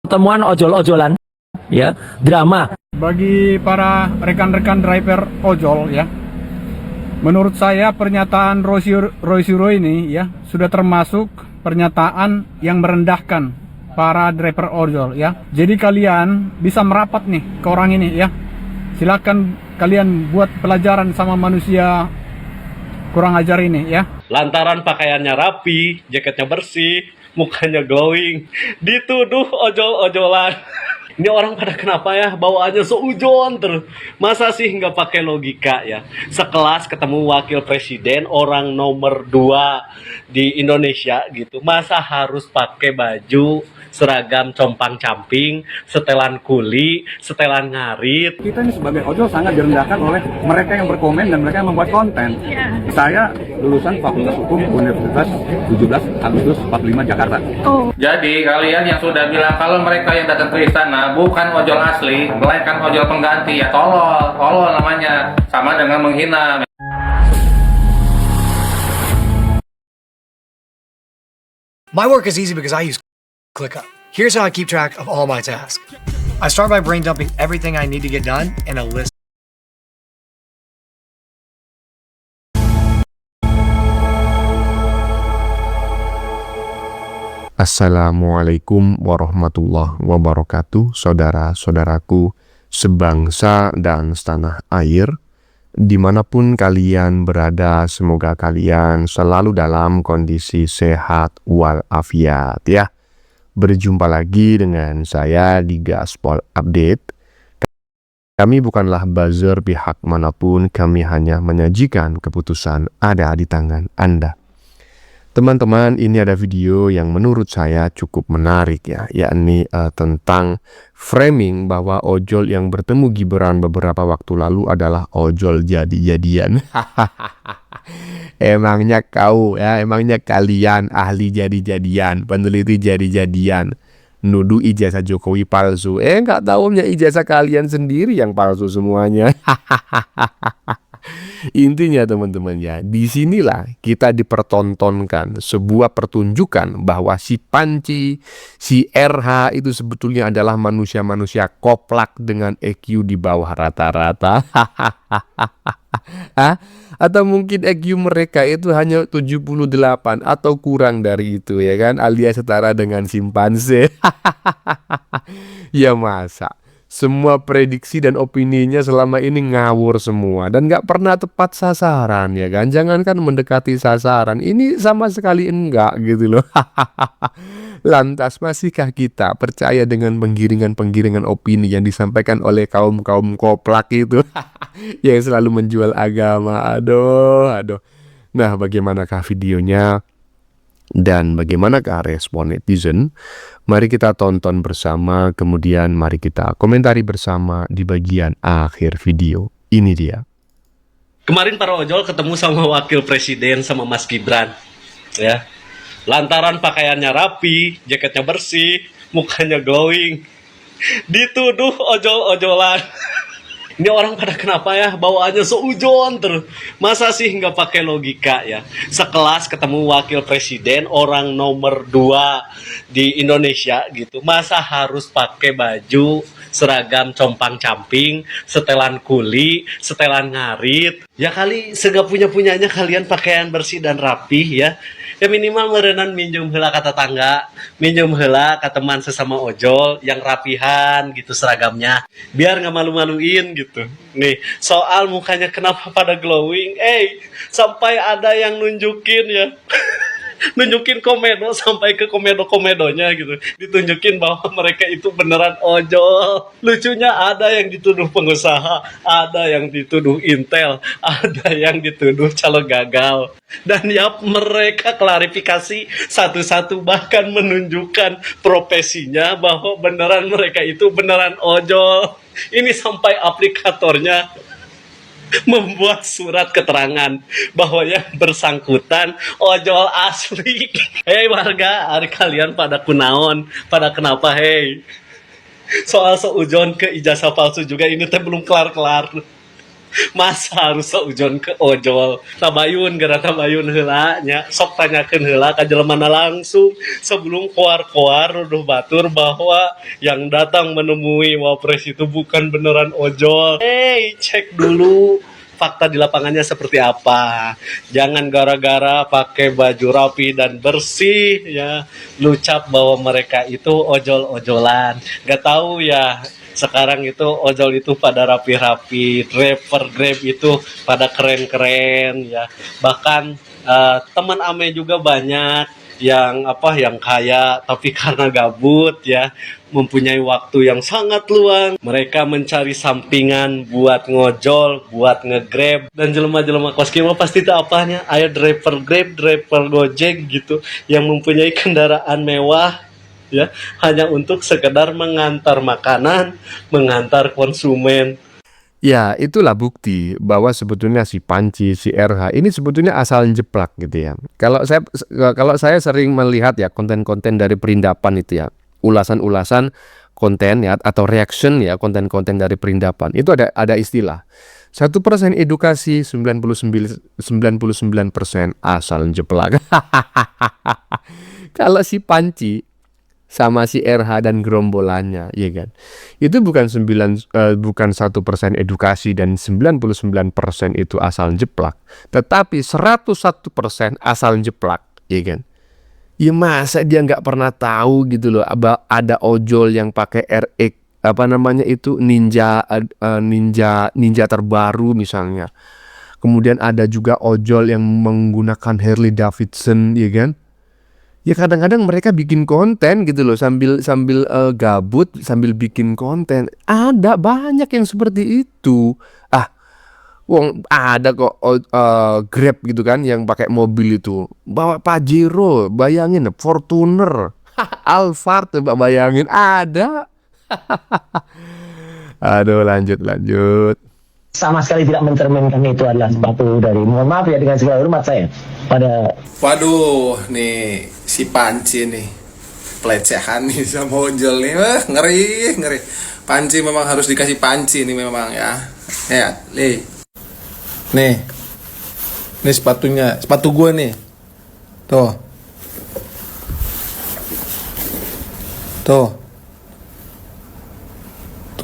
Pertemuan ojol-ojolan, ya, drama. Bagi para rekan-rekan driver ojol ya, menurut saya pernyataan Roy Suryo ini ya sudah termasuk pernyataan yang merendahkan para driver ojol ya. Jadi kalian bisa merapat nih ke orang ini ya. Silakan kalian buat pelajaran sama manusia kurang ajar ini ya. Lantaran pakaiannya rapi, jaketnya bersih, mukanya glowing, dituduh ojol-ojolan. Ini orang pada kenapa ya bawaannya seujon terus. Masa sih nggak pakai logika ya? Sekelas ketemu wakil presiden orang nomor 2 di Indonesia gitu. Masa harus pakai baju seragam compang-camping, setelan kuli, setelan ngarit. Kita ini sebagai ojol sangat direndahkan oleh mereka yang berkomen dan mereka yang membuat konten. Saya lulusan Fakultas Hukum Universitas 17 Agustus 45 Jakarta. Jadi kalian yang sudah bilang kalau mereka yang datang ke istana bukan ojol asli, melainkan ojol pengganti, ya tolol namanya, sama dengan menghina. My work is easy because I use ClickUp. Here's how I keep track of all my tasks. I start by brain dumping everything I need to get done in a list. Assalamualaikum warahmatullahi wabarakatuh, saudara-saudaraku sebangsa dan setanah air. Dimanapun kalian berada, semoga kalian selalu dalam kondisi sehat walafiat ya. Berjumpa lagi dengan saya di Gaspol Update. Kami bukanlah buzzer pihak manapun, kami hanya menyajikan keputusan ada di tangan Anda. Teman-teman, ini ada video yang menurut saya cukup menarik ya, yakni tentang framing bahwa ojol yang bertemu Gibran beberapa waktu lalu adalah ojol jadi-jadian. Emangnya kalian ahli jadi-jadian, peneliti jadi-jadian, nuduh ijazah Jokowi palsu. Nggak tahunya ijazah kalian sendiri yang palsu semuanya. Intinya teman-teman ya, disinilah kita dipertontonkan sebuah pertunjukan bahwa si Panci, si RH itu sebetulnya adalah manusia-manusia koplak dengan EQ di bawah rata-rata. Atau mungkin EQ mereka itu hanya 78 atau kurang dari itu ya kan, alias setara dengan simpanse. Ya masa semua prediksi dan opininya selama ini ngawur semua dan nggak pernah tepat sasaran ya kan. Jangankan mendekati sasaran, ini sama sekali enggak gitu loh. Lantas masihkah kita percaya dengan penggiringan-penggiringan opini yang disampaikan oleh kaum-kaum koplak itu yang selalu menjual agama? Aduh. Nah, bagaimanakah videonya dan bagaimanakah respon netizen? Mari kita tonton bersama, kemudian mari kita komentari bersama di bagian akhir video. Ini dia. Kemarin para ojol ketemu sama wakil presiden sama Mas Gibran ya. Lantaran pakaiannya rapi, jaketnya bersih, mukanya glowing, dituduh ojol-ojolan. Ini orang pada kenapa ya bawaannya seujon terus. Masa sih nggak pakai logika ya? Sekelas ketemu wakil presiden orang nomor 2 di Indonesia gitu. Masa harus pakai baju seragam compang-camping, setelan kuli, setelan ngarit? Ya kali segak punya-punyanya kalian pakaian bersih dan rapih ya. Ya minimal merenan minjem heula ka tetangga, minjem heula ka teman sesama ojol yang rapihan gitu seragamnya, biar nggak malu-maluin gitu. Nih soal mukanya kenapa pada glowing, sampai ada yang nunjukin ya. Nunjukin komedo sampai ke komedo-komedonya gitu, ditunjukin bahwa mereka itu beneran ojol. Lucunya ada yang dituduh pengusaha, ada yang dituduh intel, ada yang dituduh calon gagal. Dan ya mereka klarifikasi satu-satu, bahkan menunjukkan profesinya bahwa beneran mereka itu beneran ojol. Ini sampai aplikatornya membuat surat keterangan bahwa yang bersangkutan ojol asli. Hei warga, hari kalian pada kunaon, pada kenapa hei? Soal seujon ke ijazah palsu juga ini teh belum kelar-kelar. Masa harus seujon ke ojol tabayun gara tabayun heula nya sok tanyakeun heula ka jelemana langsung sebelum koar-koar nuduh batur bahwa yang datang menemui Wapres itu bukan beneran ojol. Cek dulu fakta di lapangannya seperti apa. Jangan gara-gara pakai baju rapi dan bersih ya lucap bahwa mereka itu ojol-ojolan. Gak tahu ya sekarang itu ojol itu pada rapi-rapi, driver Grab itu pada keren-keren ya. Bahkan teman Ame juga banyak yang kaya tapi karena gabut ya, mempunyai waktu yang sangat luang, mereka mencari sampingan buat ngojol, buat ngegrab, dan jelema-jelema kos kieu pasti tak apanya aya driver Grab, driver Gojek gitu yang mempunyai kendaraan mewah ya hanya untuk sekedar mengantar makanan, mengantar konsumen. Ya, itulah bukti bahwa sebetulnya si Panci, si RH ini sebetulnya asal jeplak gitu ya. Kalau saya sering melihat ya konten-konten dari Perindapan itu ya, ulasan-ulasan konten ya atau reaction ya konten-konten dari Perindapan itu ada istilah 1% edukasi, 99% asal jeplak. Kalau si Panci sama si RH dan gerombolannya, ya kan? Itu bukan 1% edukasi dan 99% itu asal jeplak, tetapi 101% asal jeplak, ya kan? Ya masa dia nggak pernah tahu gitu loh, ada ojol yang pakai RX ninja terbaru misalnya. Kemudian ada juga ojol yang menggunakan Harley Davidson, ya kan? Ya kadang-kadang mereka bikin konten gitu loh sambil gabut sambil bikin konten. Ada banyak yang seperti itu. Wong ada kok Grab gitu kan yang pakai mobil itu. Bawa Pajero, bayangin Fortuner, Alphard, bayangin ada. Aduh, lanjut. Sama sekali tidak mencerminkan itu adalah sepatu dari, mohon maaf ya dengan segala hormat saya pada. Waduh, nih si Panci nih pelecehan nih sama ojol nih, ngeri. Panci memang harus dikasih panci nih memang ya. Ya, nih sepatunya, sepatu gue nih, tuh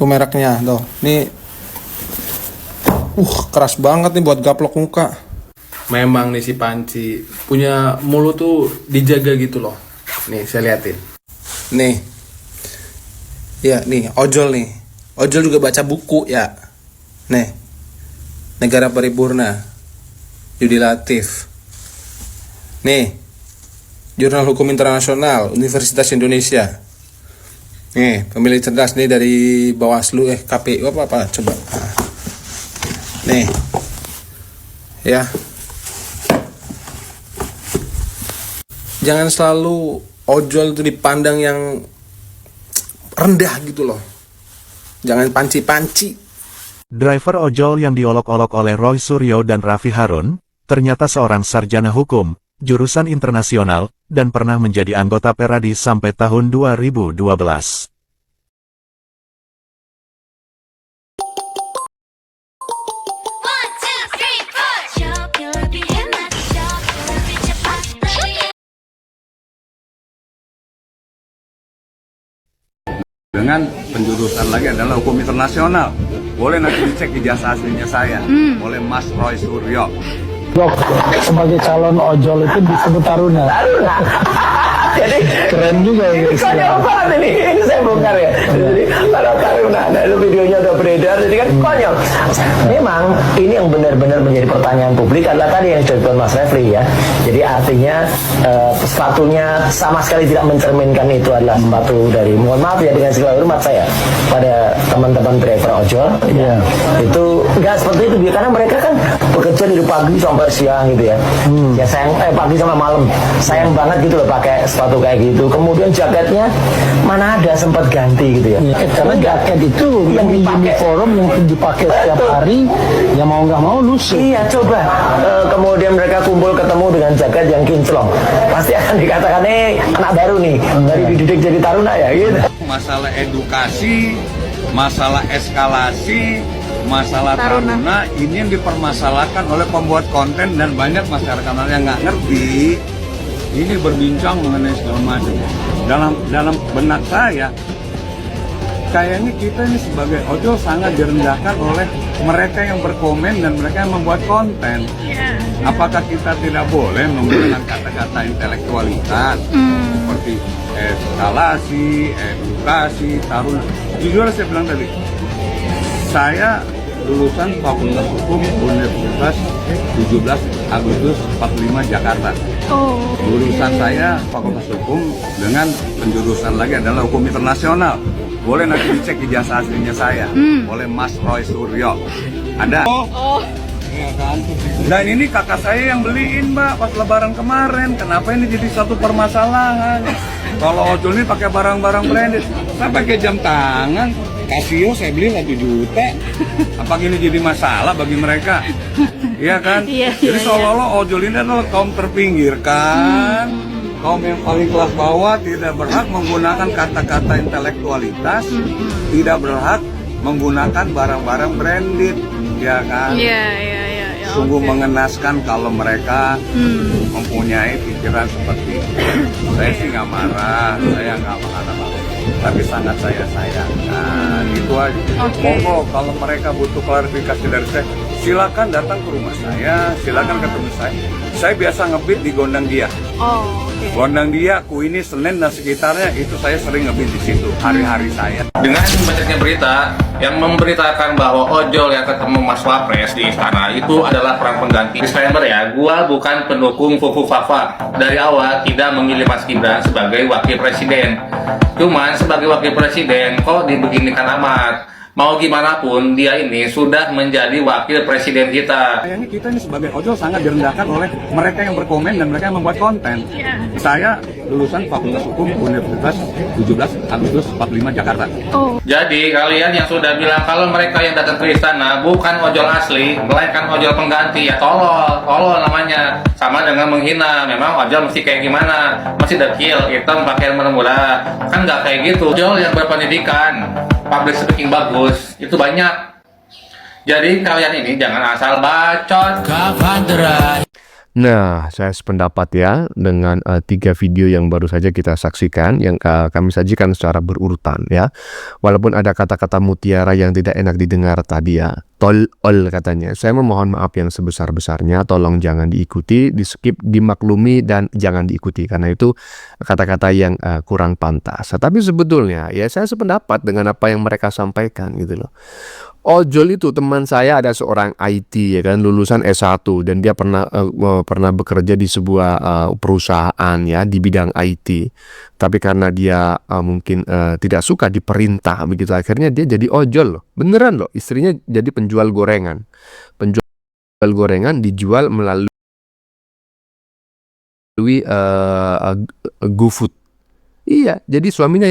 mereknya, tuh, nih. Keras banget nih buat gaplok muka. Memang nih si Panci punya mulut tuh dijaga gitu loh. Nih saya liatin. Nih. Ya nih ojol nih. Ojol juga baca buku ya. Nih. Negara Paripurna. Yudi Latif. Nih. Jurnal Hukum Internasional Universitas Indonesia. Nih pemilih cerdas nih dari Bawaslu KPU apa coba. Nih, ya, jangan selalu ojol itu dipandang yang rendah gitu loh. Jangan panci-panci. Driver ojol yang diolok-olok oleh Roy Suryo dan Raffi Harun, ternyata seorang sarjana hukum, jurusan internasional, dan pernah menjadi anggota Peradi sampai tahun 2012. Dengan penjurusan lagi adalah hukum internasional. Boleh nanti dicek ijazah aslinya saya, oleh Mas Roy Suryo. Sebagai calon ojol itu disebut taruna. Jadi keren juga ya. Konyol banget ini saya bongkar ya. Jadi para taruna, ada videonya udah beredar, jadi kan konyol. Memang ini yang benar-benar menjadi pertanyaan publik adalah tadi yang disebutkan Mas Refli ya. Jadi artinya sepatunya sama sekali tidak mencerminkan itu adalah sepatu dari, mohon maaf ya dengan segala hormat saya pada teman-teman driver ojol. Ya. Itu enggak seperti itu karena mereka kan bekerja dari pagi sampai siang gitu ya. Ya sayang pagi sampai malam. Sayang banget gitu loh pakai sepatu kayak gitu. Kemudian jaketnya mana ada sempat ganti gitu ya. Karena jaket itu yang uniform yang dipakai setiap hari, ya mau nggak mau lusuh. Iya coba. Kemudian mereka kumpul ketemu dengan jaket yang kinclong, pasti akan dikatakan anak baru nih dari dididik jadi taruna ya gitu. Masalah edukasi, masalah eskalasi, masalah Taruna ini yang dipermasalahkan oleh pembuat konten dan banyak masyarakat yang nggak ngerti. Ini berbincang mengenai segala macam. Dalam benak saya, kayaknya kita ini sebagai ojol sangat direndahkan oleh mereka yang berkomen dan mereka yang membuat konten. Apakah kita tidak boleh menggunakan kata-kata intelektualitas seperti eskalasi, edukasi, taruna? Jujur saya bilang tadi, saya lulusan Fakultas Hukum Universitas 17 Agustus 45 Jakarta. Lulusan saya Fakultas Hukum dengan penjurusan lagi adalah Hukum Internasional. Boleh nanti dicek ijazah aslinya saya. Oleh Mas Roy Suryo. Ada. Iya kan? Dan ini kakak saya yang beliin, Mbak, pas lebaran kemarin. Kenapa ini jadi satu permasalahan? Kalau ojol ini pakai barang-barang branded, saya pakai jam tangan. Casio saya beli 1 juta. Apa gini jadi masalah bagi mereka? Iya kan? Jadi seolah-olah ojol ini adalah kaum terpinggirkan, kaum yang paling kelas bawah, tidak berhak menggunakan kata-kata intelektualitas, tidak berhak menggunakan barang-barang branded, ya kan? Sungguh mengenaskan kalau mereka mempunyai pikiran seperti itu. Saya sih nggak marah, saya nggak marah, tapi sangat saya sayangkan. Itu aja. Monggo kalau mereka butuh klarifikasi dari saya, silakan datang ke rumah saya, silakan ketemu saya. Saya biasa ngebit di Gondang Dia. Gondang Dia, Kuini, Senen dan sekitarnya itu saya sering ngebit di situ hari-hari saya. Dengan banyaknya berita yang memberitakan bahwa ojol yang ketemu Mas Wapres di istana itu adalah perang pengganti. Disclaimer ya, gua bukan pendukung Fufu Fafa. Dari awal tidak memilih Mas Gibran sebagai wakil presiden. Cuman sebagai wakil presiden kok dibeginikan amat. Mau gimana pun dia ini sudah menjadi wakil presiden kita. Kayaknya kita ini sebagai ojol sangat direndahkan oleh mereka yang berkomen dan mereka yang membuat konten. Saya lulusan Fakultas Hukum Universitas 17 Agustus 45 Jakarta. Jadi kalian yang sudah bilang kalau mereka yang datang ke istana bukan ojol asli, melainkan ojol pengganti, ya tolol namanya. Sama dengan menghina. Memang ojol mesti kayak gimana? Mesti dekil, hitam, pakai muda-muda. Kan nggak kayak gitu. Ojol yang berpendidikan, public speaking bagus, itu banyak. Jadi kalian ini jangan asal bacot. Nah, saya sependapat ya dengan 3 video yang baru saja kita saksikan, yang kami sajikan secara berurutan ya. Walaupun ada kata-kata mutiara yang tidak enak didengar tadi ya, tolol katanya. Saya memohon maaf yang sebesar-besarnya, tolong jangan diikuti, di skip, dimaklumi, dan jangan diikuti. Karena itu kata-kata yang kurang pantas. Tapi sebetulnya ya saya sependapat dengan apa yang mereka sampaikan gitu loh. Ojol itu teman saya ada seorang IT ya kan, lulusan S1 dan dia pernah bekerja di sebuah perusahaan ya di bidang IT. Tapi karena dia mungkin tidak suka diperintah begitu, akhirnya dia jadi ojol loh. Beneran loh, istrinya jadi penjual gorengan. Penjual gorengan dijual melalui GoFood. Iya, jadi suaminya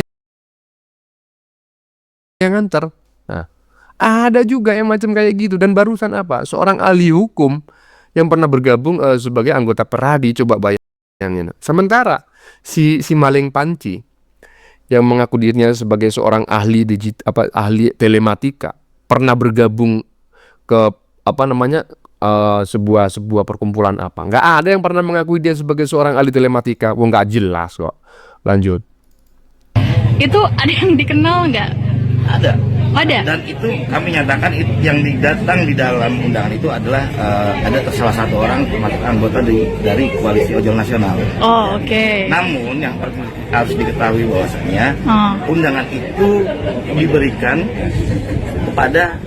yang nganter. Nah, ada juga yang macam kayak gitu. Dan barusan apa? Seorang ahli hukum yang pernah bergabung sebagai anggota Peradi, coba bayangin. Sementara si maling panci yang mengaku dirinya sebagai seorang ahli ahli telematika pernah bergabung ke sebuah perkumpulan apa? Nggak ada yang pernah mengakui dia sebagai seorang ahli telematika. Wah, nggak jelas kok. Lanjut. Itu ada yang dikenal nggak? Ada. Ada. Dan itu kami nyatakan yang didatang di dalam undangan itu adalah ada salah satu orang termasuk anggota dari Koalisi Ojol Nasional. Oke. Namun yang harus diketahui bahwasanya undangan itu diberikan kepada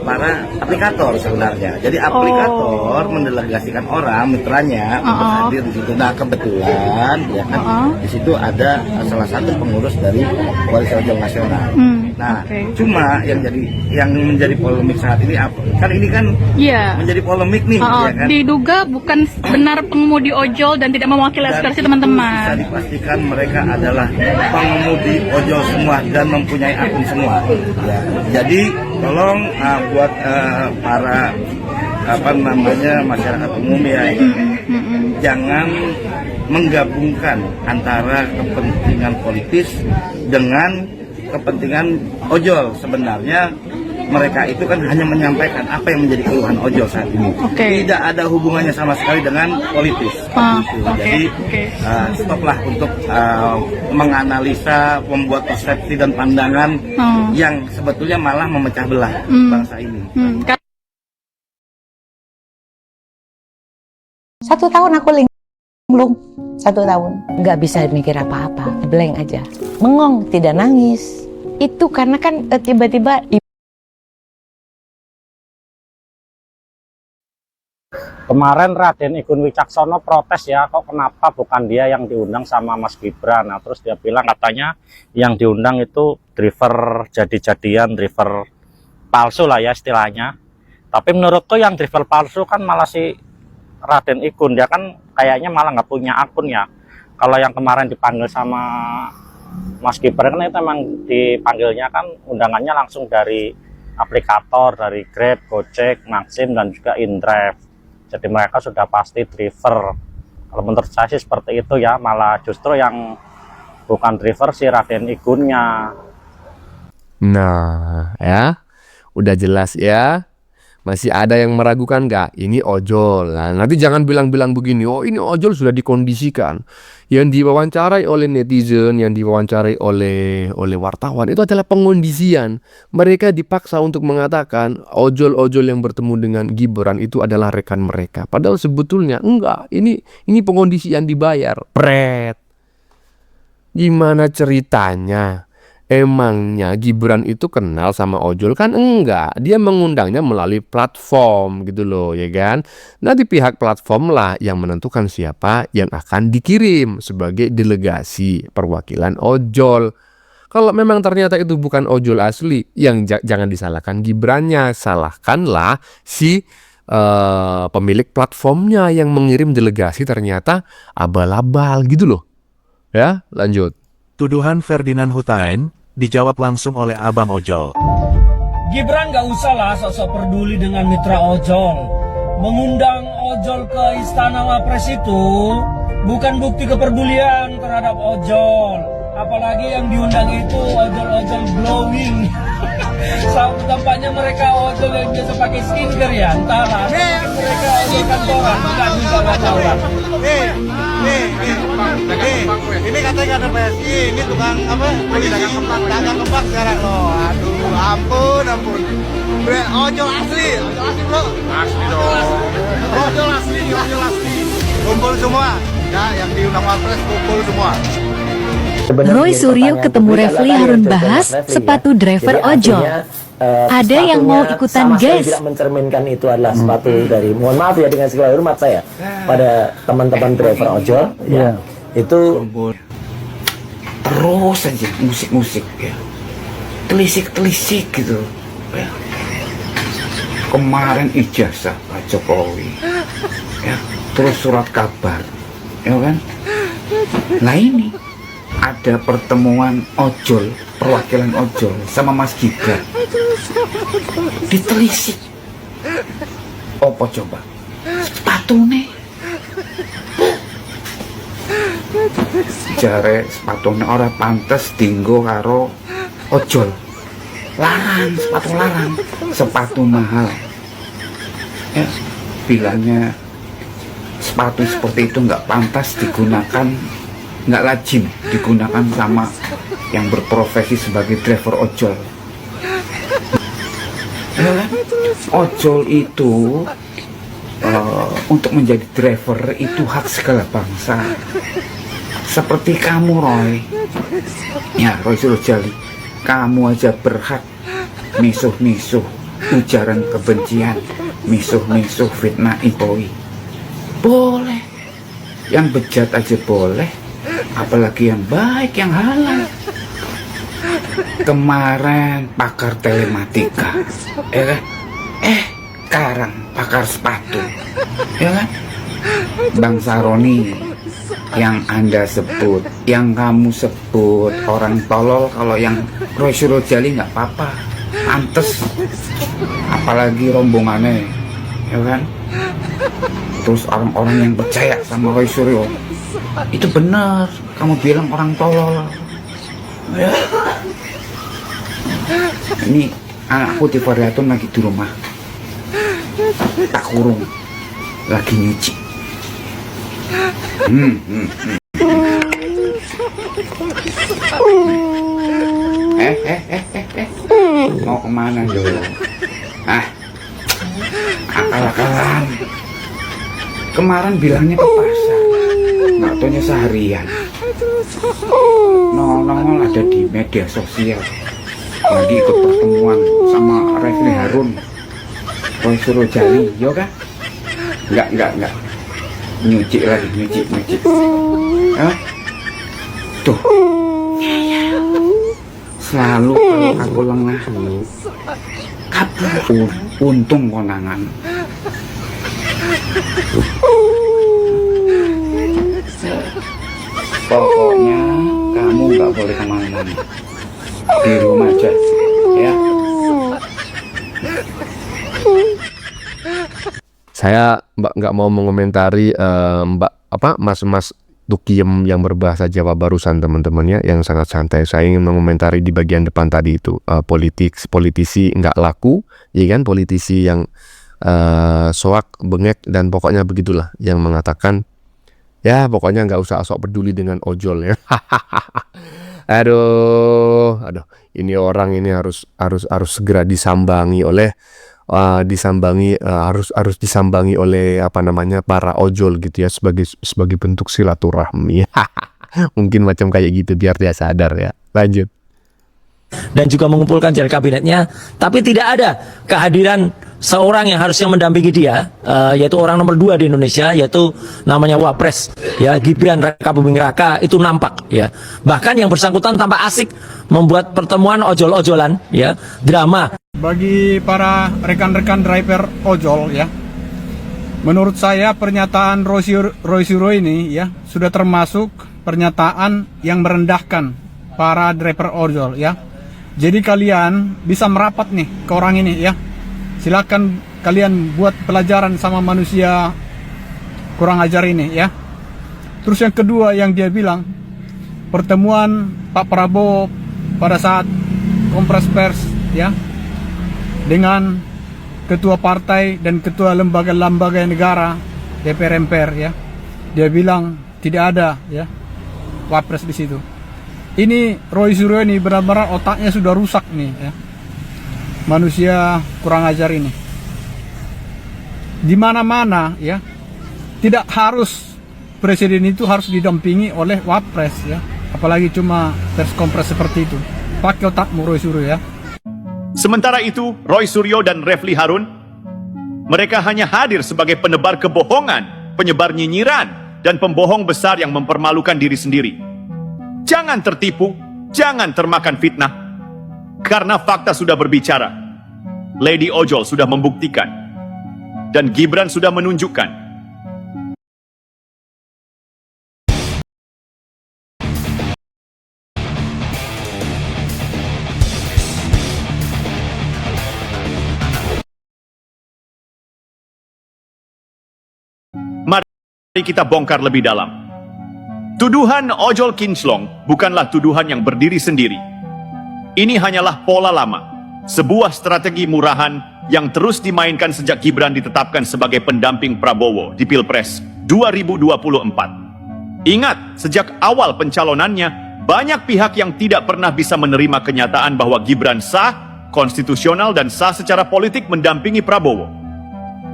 para aplikator sebenarnya. Jadi aplikator mendelegasikan orang mitranya untuk hadir di situ. Nah kebetulan ya kan di situ ada salah satu pengurus dari Koalisi Ojol Nasional. Nah cuma yang menjadi polemik saat ini apa? Kan ini kan menjadi polemik nih. Ya kan? Diduga bukan benar pengemudi ojol dan tidak mewakili aspirasi teman-teman. Bisa dipastikan mereka adalah pengemudi ojol semua dan mempunyai akun semua. Ya. Jadi tolong buat para masyarakat umum ya, jangan menggabungkan antara kepentingan politis dengan kepentingan ojol. Sebenarnya mereka itu kan hanya menyampaikan apa yang menjadi keluhan ojol saat ini. Tidak ada hubungannya sama sekali dengan politis. Jadi stoplah untuk menganalisa, membuat persepsi dan pandangan yang sebetulnya malah memecah belah bangsa ini. 1 tahun aku linglung, 1 tahun nggak bisa mikir apa-apa, blank aja, bengong, tidak nangis. Itu karena kan tiba-tiba kemarin Raden Igun Wicaksono protes ya, kok kenapa bukan dia yang diundang sama Mas Gibran. Nah, terus dia bilang katanya yang diundang itu driver jadi-jadian, driver palsu lah ya istilahnya. Tapi menurutku yang driver palsu kan malah si Raden Igun, dia kan kayaknya malah nggak punya akun ya. Kalau yang kemarin dipanggil sama Mas Gibran kan itu emang dipanggilnya kan undangannya langsung dari aplikator, dari Grab, Gojek, Maxim, dan juga InDrive. Jadi mereka sudah pasti driver. Kalau menurut saya sih seperti itu ya, malah justru yang bukan driver si Raden Igunnya. Nah, ya, udah jelas ya. Masih ada yang meragukan nggak? Ini ojol. Nah, nanti jangan bilang-bilang begini, oh ini ojol sudah dikondisikan. Yang diwawancarai oleh netizen, yang diwawancarai oleh wartawan, itu adalah pengondisian. Mereka dipaksa untuk mengatakan ojol-ojol yang bertemu dengan Gibran itu adalah rekan mereka. Padahal sebetulnya enggak, ini pengondisian dibayar. Pret. Gimana ceritanya? Emangnya Gibran itu kenal sama ojol? Kan enggak, dia mengundangnya melalui platform gitu loh, ya kan. Nanti pihak platform lah yang menentukan siapa yang akan dikirim sebagai delegasi perwakilan ojol. Kalau memang ternyata itu bukan ojol asli, yang jangan disalahkan Gibrannya, salahkanlah si pemilik platformnya yang mengirim delegasi ternyata abal-abal gitu loh. Ya, lanjut. Tuduhan Ferdinand Hutain dijawab langsung oleh Abang Ojol. Gibran gak usah lah sok-sok peduli dengan mitra ojol. Mengundang ojol ke Istana Wapres itu bukan bukti kepedulian terhadap ojol. Apalagi yang diundang itu ojol-ojol glowing. Tampaknya mereka ojol yang biasa pakai skincare ya, entahlah. Mereka ojol kantoran, enggak juga kantoran. Ini katanya ada PSI, ini tukang apa? Dagang kembang sekarang loh. Aduh, ampun. Ojol asli bro. Asli dong. Ojol asli. Kumpul semua. Ya, yang diundang Wapres kumpul semua. Roy Suryo ketemu Refli Harun bahas sepatu driver ojol. Ada yang mau ikutan guys. Tidak mencerminkan itu adalah sepatu dari, mohon maaf ya dengan segala hormat saya pada teman-teman driver ojol ya. Itu terus aja musik ya, telisik gitu ya. Kemarin ijazah Pak Jokowi ya, terus surat kabar ya kan. Nah ini ada pertemuan ojol, perwakilan ojol sama Mas Gibran, ditelisik. Apa coba? Sepatune. Jare sepatune ora pantes dinggo karo ojol. Larang, sepatu larang, sepatu mahal. Ya, bilangnya sepatu seperti itu nggak pantas digunakan, nggak lazim digunakan sama yang berprofesi sebagai driver ojol. Ya kan? Ojol itu untuk menjadi driver itu hak segala bangsa. Seperti kamu Roy, ya Roy Surojali, kamu aja berhak misuh-misuh ujaran kebencian, misuh-misuh fitnah Jokowi. Boleh, yang bejat aja boleh, apalagi yang baik, yang halal. Kemarin pakar telematika, ya kan? Sekarang pakar sepatu, ya kan? Bang Saroni yang Anda sebut, yang kamu sebut orang tolol, kalau yang Roy Surojali nggak apa-apa, pantes. Apalagi rombongannya, ya kan? Terus orang-orang yang percaya sama Roy Suryo, itu benar kamu bilang orang tolol ya. Ini Anakku Tifa Riatun lagi di rumah, tak kurung, lagi nyuci. Mau kemana dulu? Akal-akalan. Kemarin bilangnya ke pasar, nggak taunya seharian. Nongol ada di media sosial, lagi ikut pertemuan sama Refli Harun, Roy Surojali, yo kan? Enggak. Nyuci lagi, nyuci. Tuh. Selalu kalau aku lengah, kabur. Untung konangan. Pokoknya kamu nggak boleh kemana-mana, di rumah aja, ya. Saya nggak mau mengomentari Mas Tukiem yang berbahasa Jawa barusan teman-temannya yang sangat santai. Saya ingin mengomentari di bagian depan tadi itu politisi nggak laku, ya kan, politisi yang soak, bengek dan pokoknya begitulah, yang mengatakan ya pokoknya nggak usah sok peduli dengan ojol ya. Aduh, ini orang ini harus segera disambangi oleh harus disambangi oleh para ojol gitu ya, sebagai bentuk silaturahmi. Mungkin macam kayak gitu biar dia sadar ya. Lanjut. Dan juga mengumpulkan jalan kabinetnya, tapi tidak ada kehadiran seorang yang harusnya mendampingi dia, yaitu orang nomor 2 di Indonesia, yaitu namanya Wapres, ya, Gibran Raka Buming Raka, itu nampak, ya. Bahkan yang bersangkutan tampak asik membuat pertemuan ojol-ojolan, ya, drama. Bagi para rekan-rekan driver ojol, ya, menurut saya pernyataan Roy Suryo ini, ya, sudah termasuk pernyataan yang merendahkan para driver ojol, ya. Jadi kalian bisa merapat nih ke orang ini, ya. Silakan kalian buat pelajaran sama manusia kurang ajar ini, ya. Terus yang kedua yang dia bilang, pertemuan Pak Prabowo pada saat kompres pers, ya, dengan ketua partai dan ketua lembaga-lembaga negara, DPR MPR, ya. Dia bilang tidak ada, ya, Wapres di situ. Ini Roy Suryo ini benar-benar otaknya sudah rusak nih, ya. Manusia kurang ajar ini. Di mana-mana, ya, tidak harus presiden itu harus didampingi oleh Wapres, ya. Apalagi cuma pers kompres seperti itu. Pakai otakmu Roy Suryo, ya. Sementara itu, Roy Suryo dan Refli Harun, mereka hanya hadir sebagai penebar kebohongan, penyebar nyinyiran, dan pembohong besar yang mempermalukan diri sendiri. Jangan tertipu, jangan termakan fitnah, karena fakta sudah berbicara. Lady Ojol sudah membuktikan, dan Gibran sudah menunjukkan. Mari kita bongkar lebih dalam. Tuduhan ojol kinclong bukanlah tuduhan yang berdiri sendiri. Ini hanyalah pola lama, sebuah strategi murahan yang terus dimainkan sejak Gibran ditetapkan sebagai pendamping Prabowo di Pilpres 2024. Ingat, sejak awal pencalonannya, banyak pihak yang tidak pernah bisa menerima kenyataan bahwa Gibran sah, konstitusional dan sah secara politik mendampingi Prabowo.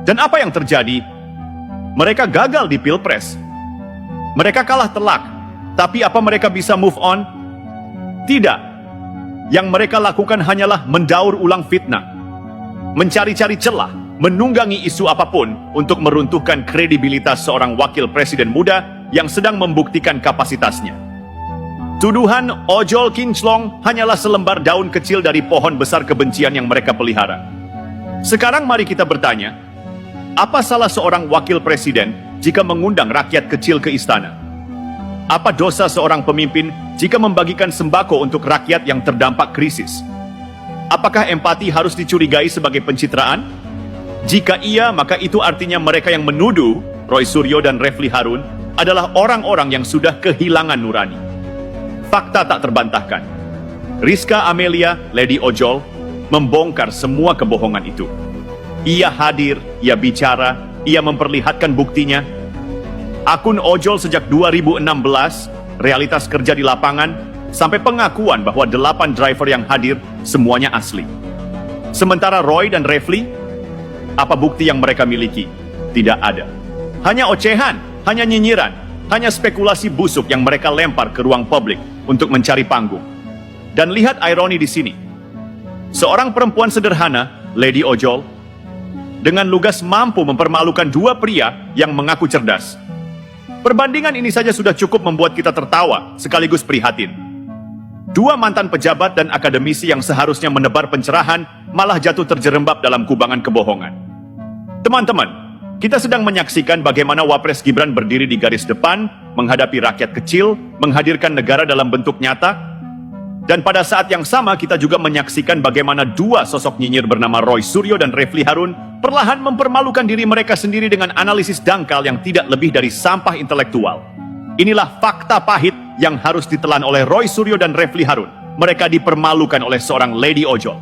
Dan apa yang terjadi? Mereka gagal di Pilpres. Mereka kalah telak, tapi apa mereka bisa move on? Tidak. Yang mereka lakukan hanyalah mendaur ulang fitnah, mencari-cari celah, menunggangi isu apapun untuk meruntuhkan kredibilitas seorang wakil presiden muda yang sedang membuktikan kapasitasnya. Tuduhan ojol kinclong hanyalah selembar daun kecil dari pohon besar kebencian yang mereka pelihara. Sekarang mari kita bertanya, apa salah seorang wakil presiden jika mengundang rakyat kecil ke istana? Apa dosa seorang pemimpin jika membagikan sembako untuk rakyat yang terdampak krisis? Apakah empati harus dicurigai sebagai pencitraan? Jika iya, maka itu artinya mereka yang menuduh Roy Suryo dan Refli Harun adalah orang-orang yang sudah kehilangan nurani. Fakta tak terbantahkan. Rizka Amelia, Lady Ojol, membongkar semua kebohongan itu. Ia hadir, ia bicara, ia memperlihatkan buktinya. Akun ojol sejak 2016, realitas kerja di lapangan, sampai pengakuan bahwa 8 driver yang hadir semuanya asli. Sementara Roy dan Refli, apa bukti yang mereka miliki? Tidak ada. Hanya ocehan, hanya nyinyiran, hanya spekulasi busuk yang mereka lempar ke ruang publik untuk mencari panggung. Dan lihat ironi di sini. Seorang perempuan sederhana, Lady Ojol, dengan lugas mampu mempermalukan 2 pria yang mengaku cerdas. Perbandingan ini saja sudah cukup membuat kita tertawa sekaligus prihatin. 2 mantan pejabat dan akademisi yang seharusnya menebar pencerahan malah jatuh terjerembab dalam kubangan kebohongan. Teman-teman, kita sedang menyaksikan bagaimana Wapres Gibran berdiri di garis depan, menghadapi rakyat kecil, menghadirkan negara dalam bentuk nyata. Dan pada saat yang sama kita juga menyaksikan bagaimana 2 sosok nyinyir bernama Roy Suryo dan Refli Harun perlahan mempermalukan diri mereka sendiri dengan analisis dangkal yang tidak lebih dari sampah intelektual. Inilah fakta pahit yang harus ditelan oleh Roy Suryo dan Refli Harun. Mereka dipermalukan oleh seorang Lady Ojol.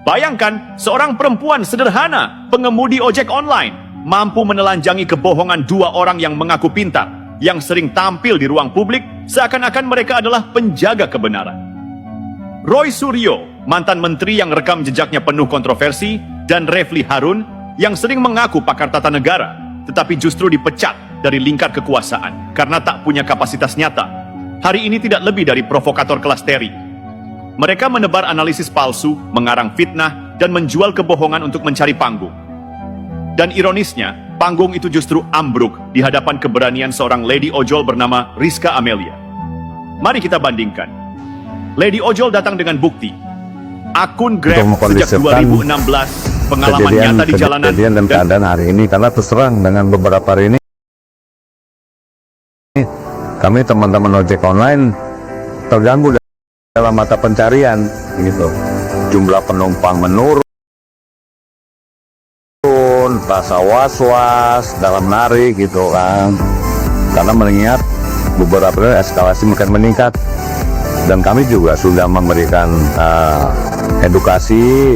Bayangkan, seorang perempuan sederhana, pengemudi ojek online, mampu menelanjangi kebohongan 2 orang yang mengaku pintar, yang sering tampil di ruang publik seakan-akan mereka adalah penjaga kebenaran. Roy Suryo, mantan menteri yang rekam jejaknya penuh kontroversi, dan Refli Harun yang sering mengaku pakar tata negara, tetapi justru dipecat dari lingkar kekuasaan karena tak punya kapasitas nyata. Hari ini tidak lebih dari provokator kelas Terry. Mereka menebar analisis palsu, mengarang fitnah, dan menjual kebohongan untuk mencari panggung. Dan ironisnya, panggung itu justru ambruk di hadapan keberanian seorang Lady Ojol bernama Rizka Amelia. Mari kita bandingkan. Lady Ojol datang dengan bukti. Akun Grab sejak 2016, pengalaman nyata di jalanan, kejadian dan keadaan hari ini. Karena terus terang dengan beberapa hari ini, kami teman-teman ojek online terganggu dalam mata pencarian, gitu. Jumlah penumpang menurun, rasa was-was dalam narik, gitu kan. Karena mengingat beberapa eskalasi makin meningkat. Dan kami juga sudah memberikan edukasi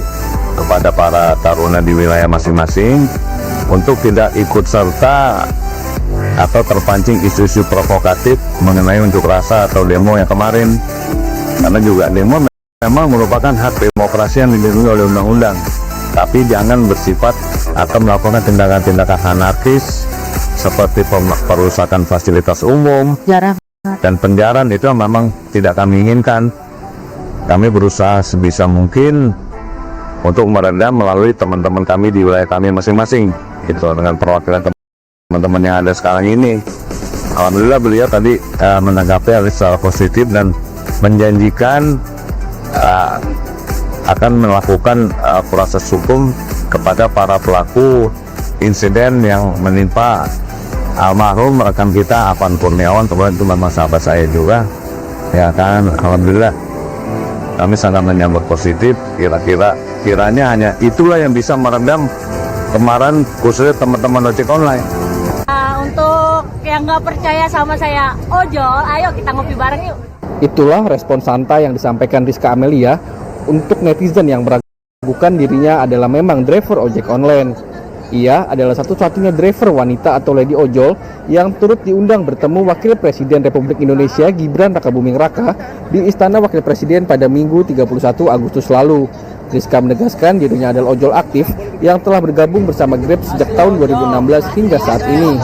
kepada para taruna di wilayah masing-masing untuk tidak ikut serta atau terpancing isu-isu provokatif mengenai unjuk rasa atau demo yang kemarin. Karena juga demo memang merupakan hak demokrasi yang dilindungi oleh undang-undang, tapi jangan bersifat atau melakukan tindakan-tindakan anarkis seperti perusakan fasilitas umum dan penjarahan. Itu memang tidak kami inginkan. Kami berusaha sebisa mungkin untuk meredam melalui teman-teman kami di wilayah kami masing-masing, gitu, dengan perwakilan teman-teman yang ada sekarang ini. Alhamdulillah beliau tadi menanggapi secara positif dan menjanjikan akan melakukan proses hukum kepada para pelaku insiden yang menimpa almarhum rekan kita Avan Kurniawan. Kemudian itu memang sahabat saya juga, ya kan. Alhamdulillah kami sangat menyambut positif. Kiranya hanya itulah yang bisa meredam kemarin khususnya teman-teman ojek online. Untuk yang nggak percaya sama saya ojol, ayo kita ngopi bareng yuk. Itulah respon santai yang disampaikan Rizka Amelia untuk netizen yang meragukan dirinya adalah memang driver ojek online. Ia adalah satu-satunya driver wanita atau Lady Ojol yang turut diundang bertemu Wakil Presiden Republik Indonesia Gibran Rakabuming Raka di Istana Wakil Presiden pada Minggu 31 Agustus lalu. Rizka menegaskan dirinya adalah ojol aktif yang telah bergabung bersama Grab sejak tahun 2016 hingga saat ini.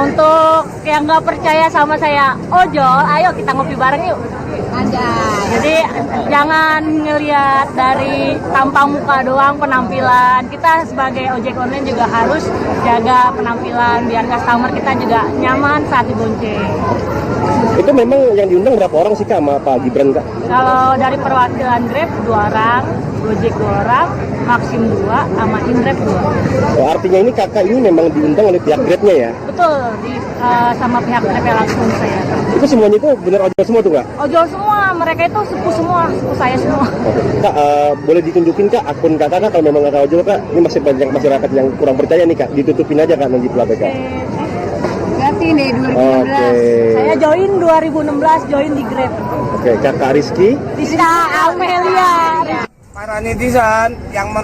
Untuk yang nggak percaya sama saya ojol, ayo kita ngopi bareng yuk. Jadi jangan ngelihat dari tampang muka doang penampilan. Kita sebagai ojek online juga harus jaga penampilan biar customer kita juga nyaman saat dibonceng. Itu memang yang diundang berapa orang sih Kak sama Pak Gibran Kak? Kalau dari perwakilan Grab 2 orang, Gojek 2 orang, Maxim 2, sama Inrep 2. Oh, artinya ini kakak ini memang diundang oleh pihak Grabnya ya? Betul, sama pihak Grab langsung saya. Itu semuanya itu benar ojol semua tuh Kak? Ojol semua, mereka itu sepuh semua, sepuh saya semua. Kak, boleh ditunjukin Kak akun kakak kalau memang kakak ojol Kak? Ini masih banyak masyarakat yang kurang percaya nih Kak, ditutupin aja Kak nanti pelaku Kak. Ganti nih 2016. Saya join 2016 join di Grab. Oke, Kakak Rizky. Rizka Amelia. Para netizen yang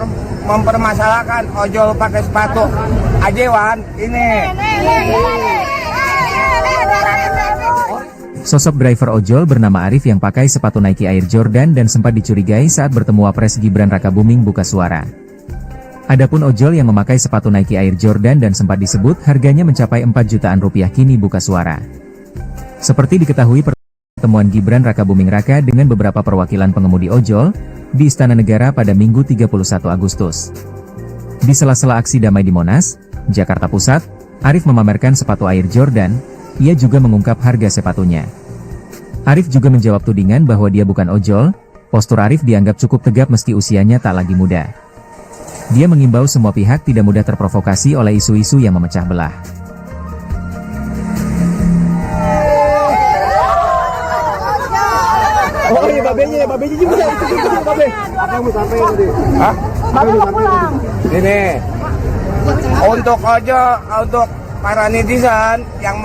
mempermasalahkan ojol pakai sepatu ajewan ini. Sosok driver ojol bernama Arif yang pakai sepatu Nike Air Jordan dan sempat dicurigai saat bertemu Wapres Gibran Rakabuming buka suara. Adapun ojol yang memakai sepatu Nike Air Jordan dan sempat disebut harganya mencapai 4 jutaan rupiah kini buka suara. Seperti diketahui pertemuan Gibran Rakabuming Raka dengan beberapa perwakilan pengemudi ojol di Istana Negara pada Minggu 31 Agustus. Di sela-sela aksi damai di Monas, Jakarta Pusat, Arif memamerkan sepatu Air Jordan. Ia juga mengungkap harga sepatunya. Arif juga menjawab tudingan bahwa dia bukan ojol. Postur Arif dianggap cukup tegap meski usianya tak lagi muda. Dia mengimbau semua pihak tidak mudah terprovokasi oleh isu-isu yang memecah belah. Oh iya, babenya juga itu babe. Apa yang mau sampai tadi? Hah? Babe mau pulang. Ini untuk ojol, untuk para netizen yang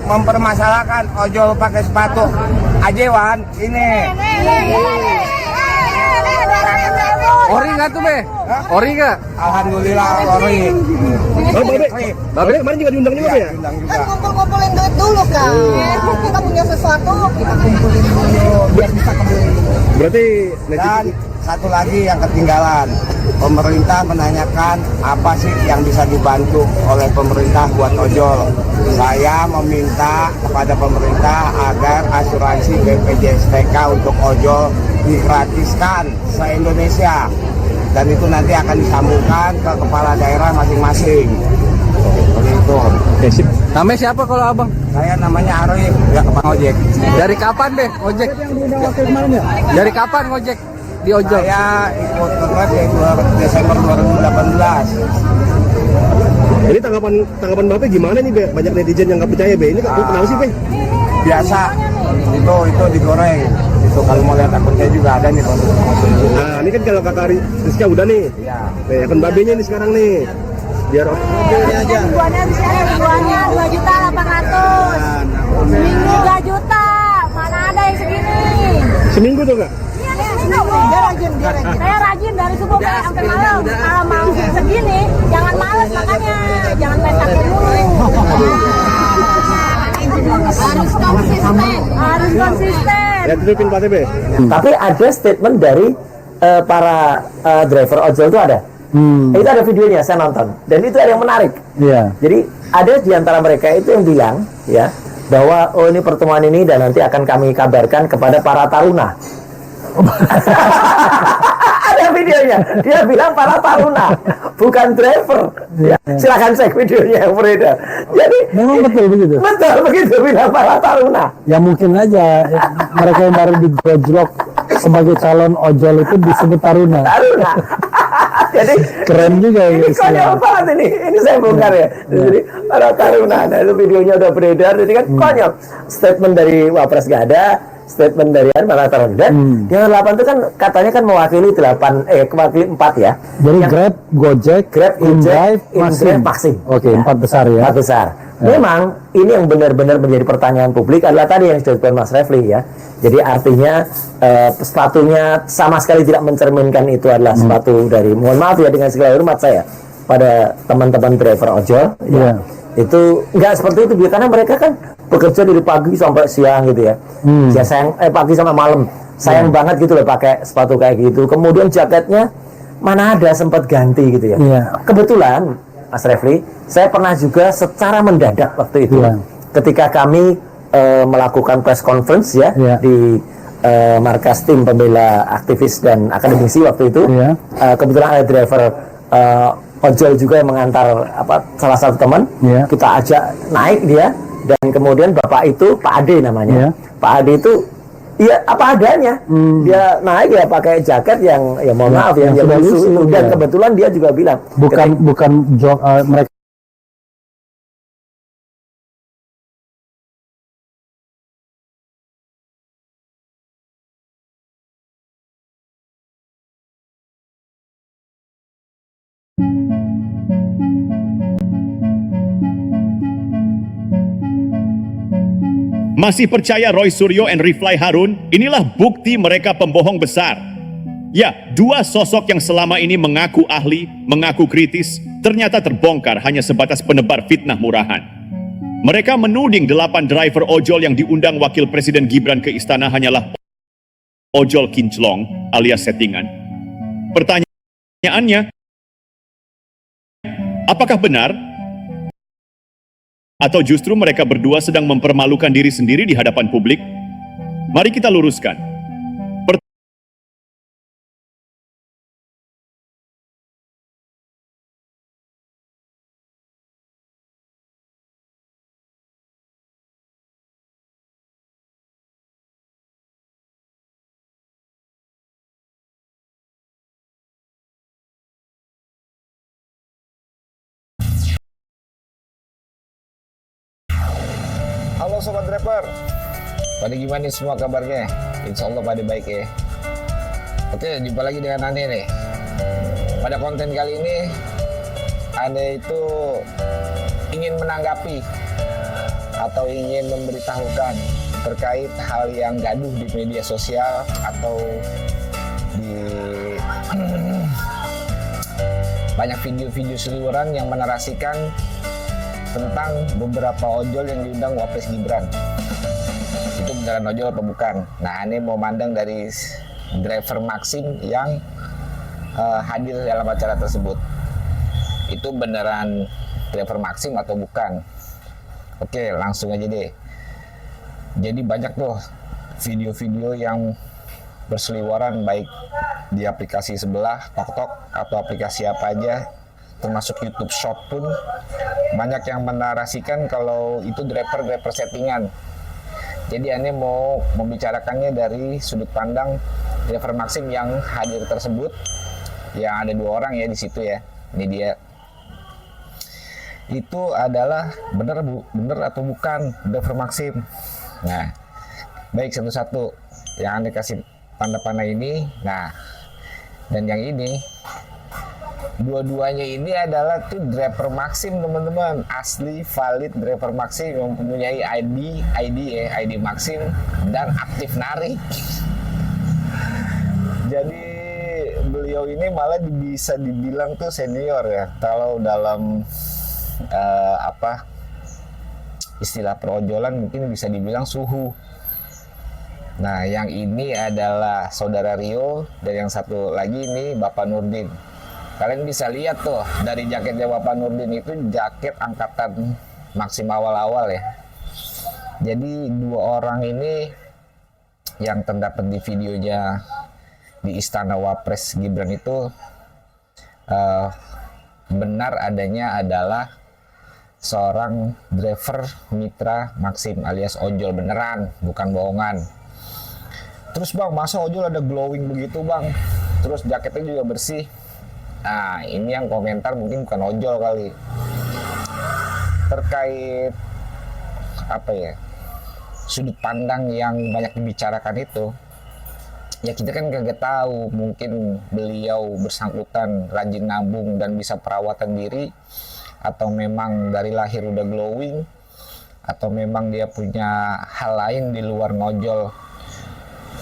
mempermasalahkan ojol pakai sepatu ajewan ini. Ori nggak tuh, Be? Ori nggak? Alhamdulillah ori. Babe kemarin juga diundang juga ya? Diundang juga. Kan ngumpul-ngumpulin duit dulu kan. Kita punya sesuatu, kita kumpulin dulu biar bisa kembali. Berarti Dan satu lagi yang ketinggalan, pemerintah menanyakan apa sih yang bisa dibantu oleh pemerintah buat ojol. Saya meminta kepada pemerintah agar asuransi BPJS TK untuk ojol digratiskan se-Indonesia. Dan itu nanti akan disambungkan ke kepala daerah masing-masing. Begitu. Oke, sip. Namanya siapa kalau abang? Saya namanya Arif, ya Bang Ojek. Dari kapan, Be, ojek? Dari kapan ngojek di ojol? Saya ikut ke Grab ya Desember 2018. Ini tanggapan Bapak gimana nih, Be? Banyak netizen yang nggak percaya, Be. Ini kenapa sih, Be? Biasa, itu digoreng. Itu kalau mau lihat akunnya juga ada nih, Bang. Nah, ini kan kalau Kakak Rizka udah nih. Iya. Nih, akun babenya nih sekarang nih. Biar Ribuannya bisa ribuannya 2.800.000. Seminggu 3 juta. Mana ada yang segini? seminggu tuh, Kak? Iya, seminggu. Dia rajin. Saya rajin dari subuh sampai malam. Kalau mau segini, jangan males makanya. Jangan main takut mulu. Harus konsisten. Ya, tutupin Pak TB. Tapi ada statement dari para driver ojol itu ada. Itu ada videonya, saya nonton. Dan itu ada yang menarik. Jadi ada di antara mereka itu yang bilang, ya, bahwa oh ini pertemuan ini dan nanti akan kami kabarkan kepada para taruna. Ada videonya. Dia bilang para taruna, bukan driver. Ya, silakan cek videonya yang beredar. Jadi memang betul begitu. Betul begitu bilang para taruna. Ya mungkin aja mereka yang baru digojlok sebagai calon ojol itu disebut taruna. Taruna. Jadi keren juga ya. Ini konyol banget ini. Ini saya bongkar ya. Jadi para taruna, nah itu videonya udah beredar. Jadi kan konyol. Statement dari Wapres gak ada, statement dari para taruna. Dan yang 8 itu kan katanya kan mewakili 4 ya. Jadi Grab, Gojek, InDrive, Maxim. Oke, 4 besar ya. 4 besar. Memang ini yang benar-benar menjadi pertanyaan publik adalah tadi yang disebutkan Mas Refli ya. Jadi artinya sepatunya sama sekali tidak mencerminkan itu adalah sepatu dari, mohon maaf ya dengan segala hormat saya pada teman-teman driver ojol ya. Itu nggak seperti itu karena mereka kan bekerja dari pagi sampai siang gitu ya. Ya sayang pagi sampai malam. Sayang banget gitu loh pakai sepatu kayak gitu. Kemudian jaketnya mana ada sempat ganti gitu ya. Kebetulan Mas Refli, saya pernah juga secara mendadak waktu itu ketika kami melakukan press conference ya di markas tim pembela aktivis dan akademisi waktu itu. Kebetulan ada driver ojol juga yang mengantar salah satu teman. Kita ajak naik dia dan kemudian bapak itu Pak Ade namanya. Pak Ade itu iya apa adanya. Dia naik ya pakai jaket yang ya mohon maaf yang lusuh dan kebetulan dia juga bilang bukan mereka Masih percaya Roy Suryo and Riflay Harun? Inilah bukti mereka pembohong besar. Ya, dua sosok yang selama ini mengaku ahli, mengaku kritis, ternyata terbongkar hanya sebatas penebar fitnah murahan. Mereka menuding 8 driver ojol yang diundang Wakil Presiden Gibran ke istana hanyalah ojol kinclong alias settingan. Pertanyaannya, apakah benar? Atau justru mereka berdua sedang mempermalukan diri sendiri di hadapan publik? Mari kita luruskan. Halo Sobat Driver, pada gimana nih semua kabarnya? Insya Allah pada baik ya. Oke, jumpa lagi dengan Ane nih. Pada konten kali ini, Ane itu ingin menanggapi atau ingin memberitahukan terkait hal yang gaduh di media sosial atau di banyak video-video seliweran yang menarasikan tentang beberapa ojol yang diundang Wapres Gibran. Itu beneran ojol apa bukan? Nah, ini mau mandang dari driver Maxim yang hadir dalam acara tersebut. Itu beneran driver Maxim atau bukan? Oke, langsung aja deh. Jadi banyak tuh video-video yang berseliweran baik di aplikasi sebelah, TokTok atau aplikasi apa aja, termasuk YouTube Short pun banyak yang menarasikan kalau itu driver settingan. Jadi Ane mau membicarakannya dari sudut pandang driver Maxim yang hadir tersebut, yang ada 2 orang ya di situ ya. Ini dia. Itu adalah bener atau bukan driver Maxim. Nah, baik satu-satu yang Ane kasih tanda-tanda ini. Nah, dan yang ini, dua-duanya ini adalah tuh driver Maxim teman-teman, asli valid driver Maxim yang mempunyai ID Maxim dan aktif narik. Jadi beliau ini malah bisa dibilang tuh senior ya kalau dalam istilah perojolan mungkin bisa dibilang suhu. Nah, yang ini adalah saudara Rio dan yang satu lagi ini Bapak Nurdin. Kalian bisa lihat tuh dari jaketnya Bapak Nurdin itu jaket angkatan Maxim awal-awal ya. Jadi 2 orang ini yang terdapat di videonya di Istana Wapres Gibran itu benar adanya adalah seorang driver mitra Maxim alias ojol beneran, bukan bohongan. Terus bang, masa ojol ada glowing begitu bang? Terus jaketnya juga bersih. Nah, ini yang komentar mungkin bukan ojol kali. Terkait sudut pandang yang banyak dibicarakan itu, ya kita kan kagak tahu, mungkin beliau bersangkutan rajin nabung dan bisa perawatan diri, atau memang dari lahir udah glowing, atau memang dia punya hal lain di luar ngojol,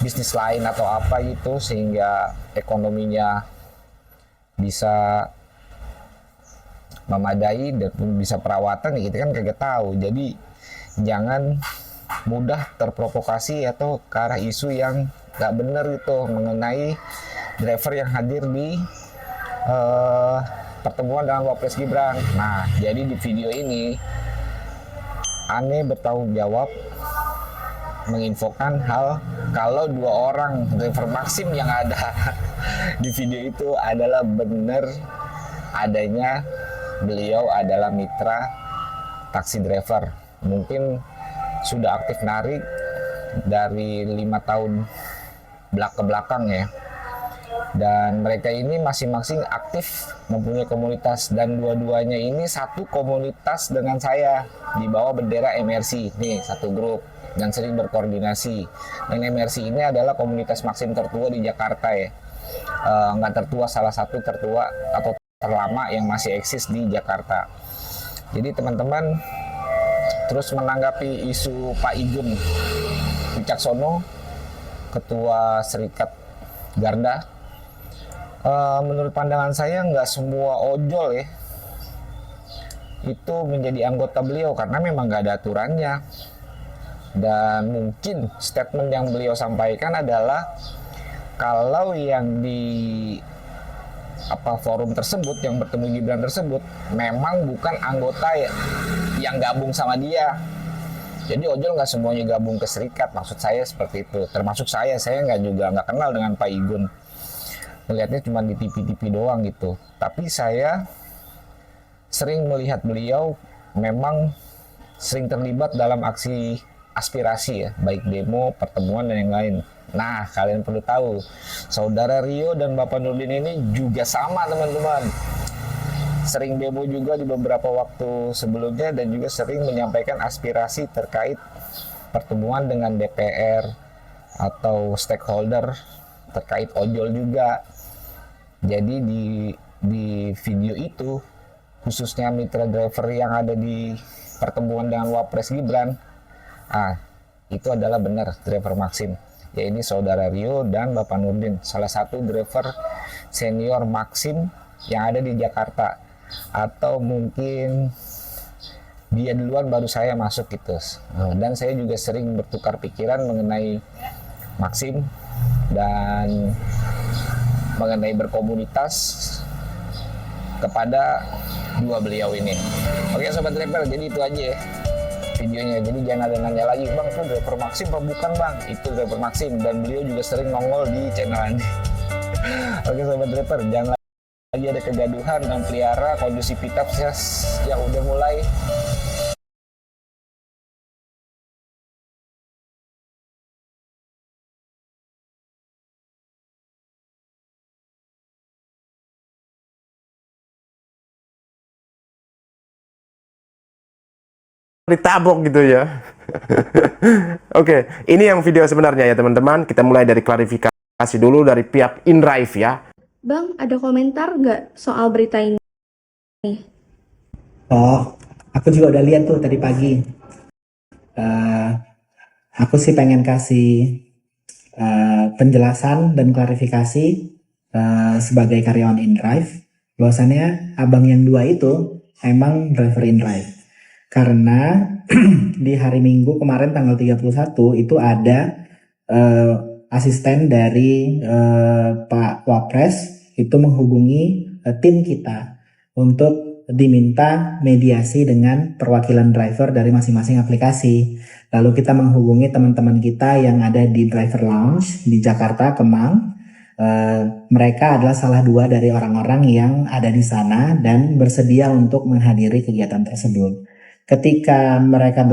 bisnis lain atau apa gitu, sehingga ekonominya bisa memadai dan bisa perawatan, ya kita kan kagak tahu. Jadi jangan mudah terprovokasi atau ke arah isu yang gak bener itu mengenai driver yang hadir di pertemuan dengan Wapres Gibran. Nah, jadi di video ini Ane bertanggung jawab menginfokan hal kalau 2 orang driver Maxim yang ada di video itu adalah benar adanya beliau adalah mitra taksi driver. Mungkin sudah aktif narik dari 5 tahun ke belakang ya. Dan mereka ini masing-masing aktif mempunyai komunitas, dan dua-duanya ini satu komunitas dengan saya di bawah bendera MRC. Nih, satu grup dan sering berkoordinasi. Dan MRC ini adalah komunitas Maxim tertua di Jakarta ya. Nggak tertua, salah satu tertua atau terlama yang masih eksis di Jakarta. Jadi teman-teman, Terus menanggapi isu Pak Igun Wicaksono, Ketua Serikat Garda, menurut pandangan saya nggak semua ojol ya itu menjadi anggota beliau karena memang nggak ada aturannya. Dan mungkin statement yang beliau sampaikan adalah kalau yang di forum tersebut yang bertemu Gibran tersebut memang bukan anggota yang gabung sama dia. Jadi ojol nggak semuanya gabung ke serikat, maksud saya seperti itu. Termasuk saya nggak kenal dengan Pak Igun, melihatnya cuma di TV-TV doang gitu. Tapi saya sering melihat beliau memang sering terlibat dalam aksi aspirasi ya, baik demo, pertemuan dan yang lain. Nah, kalian perlu tahu, saudara Rio dan Bapak Nurdin ini juga sama teman-teman. Sering demo juga di beberapa waktu sebelumnya dan juga sering menyampaikan aspirasi terkait pertemuan dengan DPR atau stakeholder terkait ojol juga. Jadi di video itu, khususnya mitra driver yang ada di pertemuan dengan Wapres Gibran, itu adalah benar driver Maxim. Ya ini saudara Rio dan Bapak Nurdin, salah satu driver senior Maxim yang ada di Jakarta. Atau mungkin dia duluan baru saya masuk gitu. Dan saya juga sering bertukar pikiran mengenai Maxim dan mengenai berkomunitas kepada dua beliau ini. Oke sobat driver, jadi itu aja ya videonya. Jadi jangan ada nanya lagi, bang itu driver Maxim apa bukan bang? Itu driver Maxim dan beliau juga sering nongol di channel Andi. Oke sobat driver, jangan lagi ada kegaduhan dan pelihara kondusivitas yang udah mulai. Ditabok gitu ya. Oke, ini yang video sebenarnya ya teman-teman. Kita mulai dari klarifikasi dulu dari pihak InDrive ya. Bang, ada komentar nggak soal berita ini? Oh, aku juga udah lihat tuh tadi pagi. Aku sih pengen kasih penjelasan dan klarifikasi sebagai karyawan InDrive, bahwasannya abang yang dua itu emang driver InDrive. Karena di hari Minggu kemarin tanggal 31 itu ada asisten dari Pak Wapres itu menghubungi tim kita untuk diminta mediasi dengan perwakilan driver dari masing-masing aplikasi. Lalu kita menghubungi teman-teman kita yang ada di Driver Lounge di Jakarta, Kemang. Mereka adalah salah dua dari orang-orang yang ada di sana dan bersedia untuk menghadiri kegiatan tersebut. Ketika mereka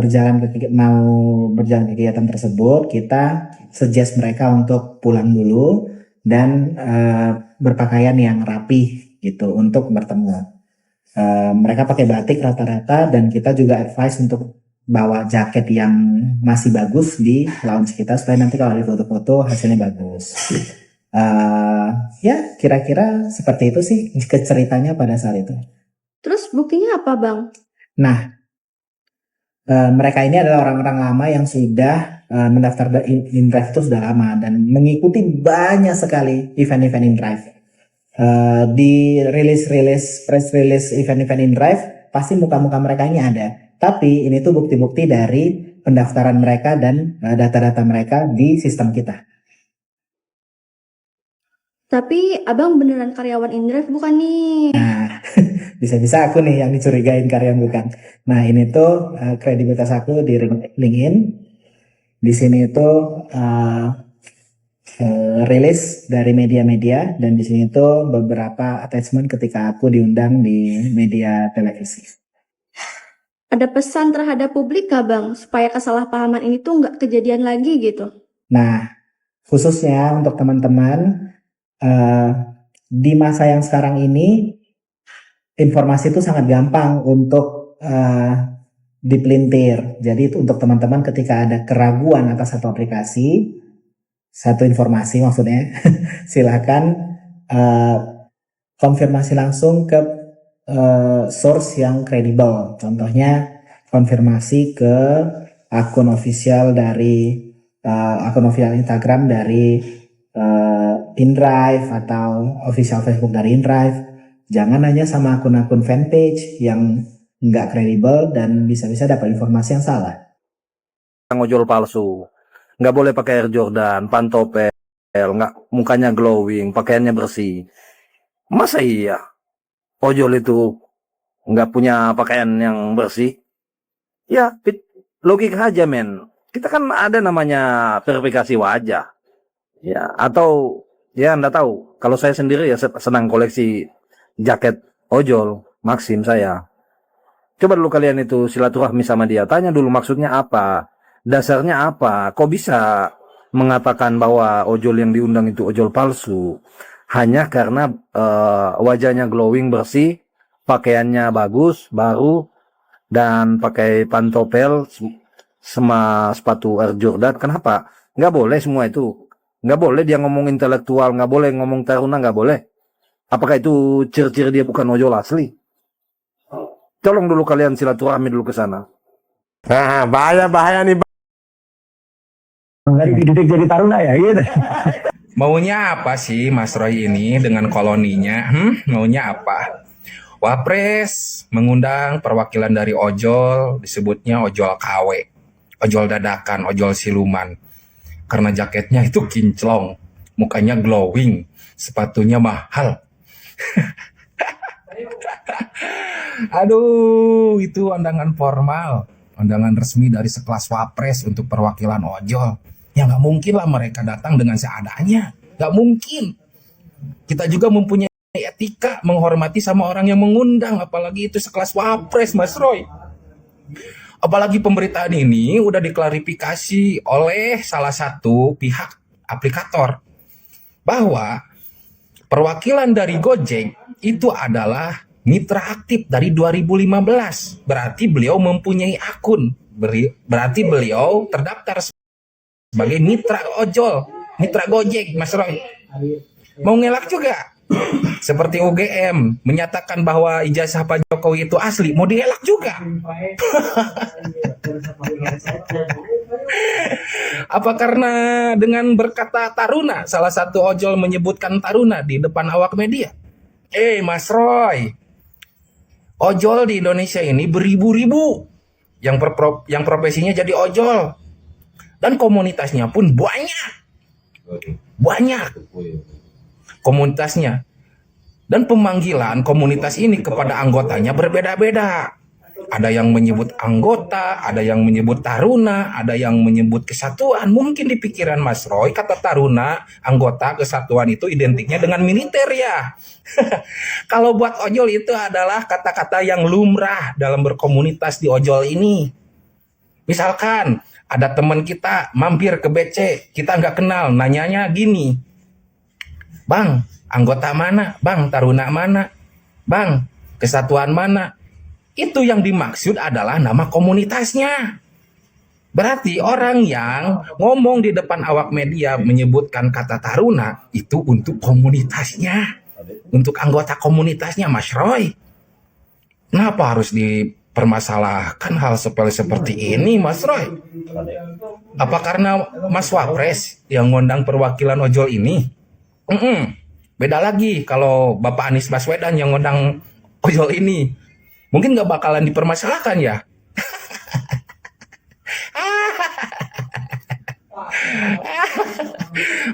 mau berjalan ke kegiatan tersebut, kita suggest mereka untuk pulang dulu dan berpakaian yang rapi gitu untuk bertemu. Mereka pakai batik rata-rata dan kita juga advice untuk bawa jaket yang masih bagus di lounge kita supaya nanti kalau di foto-foto hasilnya bagus. Ya kira-kira seperti itu sih ceritanya pada saat itu. Terus buktinya apa bang? Nah, mereka ini adalah orang-orang lama yang sudah mendaftar InDrive itu sudah lama dan mengikuti banyak sekali event-event InDrive. Di press release event-event InDrive pasti muka-muka mereka ini ada. Tapi ini tuh bukti-bukti dari pendaftaran mereka dan data-data mereka di sistem kita. Tapi abang beneran karyawan InDrive bukan nih? Nah, bisa-bisa aku nih yang dicurigain karyawan bukan. Nah ini tuh kredibilitas aku di LinkedIn. Di sini tuh rilis dari media-media dan di sini tuh beberapa attachment ketika aku diundang di media televisi. Ada pesan terhadap publik gak bang supaya kesalahpahaman ini tuh nggak kejadian lagi gitu? Nah khususnya untuk teman-teman di masa yang sekarang ini informasi itu sangat gampang untuk dipelintir. Jadi itu untuk teman-teman ketika ada keraguan atas satu aplikasi, satu informasi maksudnya, silakan konfirmasi langsung ke source yang kredibel. Contohnya konfirmasi ke akun official dari akun official Instagram dari InDrive atau official Facebook dari InDrive. Jangan hanya sama akun-akun fanpage yang nggak kredibel dan bisa-bisa dapat informasi yang salah. Ojol palsu, nggak boleh pakai Air Jordan, pantopel, nggak, mukanya glowing, pakaiannya bersih. Masa iya ojol itu nggak punya pakaian yang bersih? Ya, logika aja men. Kita kan ada namanya verifikasi wajah. Ya, atau ya nggak tahu. Kalau saya sendiri ya senang koleksi jaket ojol, Maxim saya. Coba dulu kalian itu silaturahmi sama dia, tanya dulu maksudnya apa, dasarnya apa, kok bisa mengatakan bahwa ojol yang diundang itu ojol palsu hanya karena wajahnya glowing bersih, pakaiannya bagus, baru, dan pakai pantopel sama sepatu Air Jordan. Kenapa? Nggak boleh semua itu. Nggak boleh dia ngomong intelektual, nggak boleh ngomong taruna, nggak boleh. Apakah itu ciri-ciri dia bukan ojol asli? Tolong dulu kalian silaturahmi dulu ke sana. Nah, bahaya nih. Nggak dididik jadi taruna ya gitu. Maunya apa sih Mas Roy ini dengan koloninya? Maunya apa? Wapres mengundang perwakilan dari ojol, disebutnya ojol KW, ojol dadakan, ojol siluman. Karena jaketnya itu kinclong, mukanya glowing, sepatunya mahal. Aduh, itu undangan formal, undangan resmi dari sekelas Wapres untuk perwakilan ojol. Ya nggak mungkin lah mereka datang dengan seadanya, nggak mungkin. Kita juga mempunyai etika menghormati sama orang yang mengundang, apalagi itu sekelas Wapres, Mas Roy. Apalagi pemberitaan ini udah diklarifikasi oleh salah satu pihak aplikator bahwa perwakilan dari Gojek itu adalah mitra aktif dari 2015. Berarti beliau mempunyai akun, berarti beliau terdaftar sebagai mitra ojol, mitra Gojek, Mas Roy. Mau ngelak juga? Seperti UGM menyatakan bahwa ijazah Pak Jokowi itu asli, mau dielak juga. Apa karena dengan berkata taruna, salah satu ojol menyebutkan taruna di depan awak media? Mas Roy, ojol di Indonesia ini beribu-ribu yang profesinya jadi ojol. Dan komunitasnya pun banyak komunitasnya. Dan pemanggilan komunitas ini kepada anggotanya berbeda-beda. Ada yang menyebut anggota, ada yang menyebut taruna, ada yang menyebut kesatuan. Mungkin di pikiran Mas Roy kata taruna, anggota, kesatuan itu identiknya dengan militer ya. Kalau buat ojol itu adalah kata-kata yang lumrah dalam berkomunitas di ojol ini. Misalkan ada teman kita mampir ke BC, kita nggak kenal, nanyanya gini, Bang, anggota mana? Bang, taruna mana? Bang, kesatuan mana? Itu yang dimaksud adalah nama komunitasnya. Berarti orang yang ngomong di depan awak media menyebutkan kata taruna itu untuk komunitasnya, untuk anggota komunitasnya, Mas Roy. Kenapa harus dipermasalahkan hal sepele seperti ini, Mas Roy? Apa karena Mas Wapres yang ngundang perwakilan ojol ini? Beda lagi kalau Bapak Anies Baswedan yang ngundang ojol ini. Mungkin gak bakalan dipermasalahkan ya.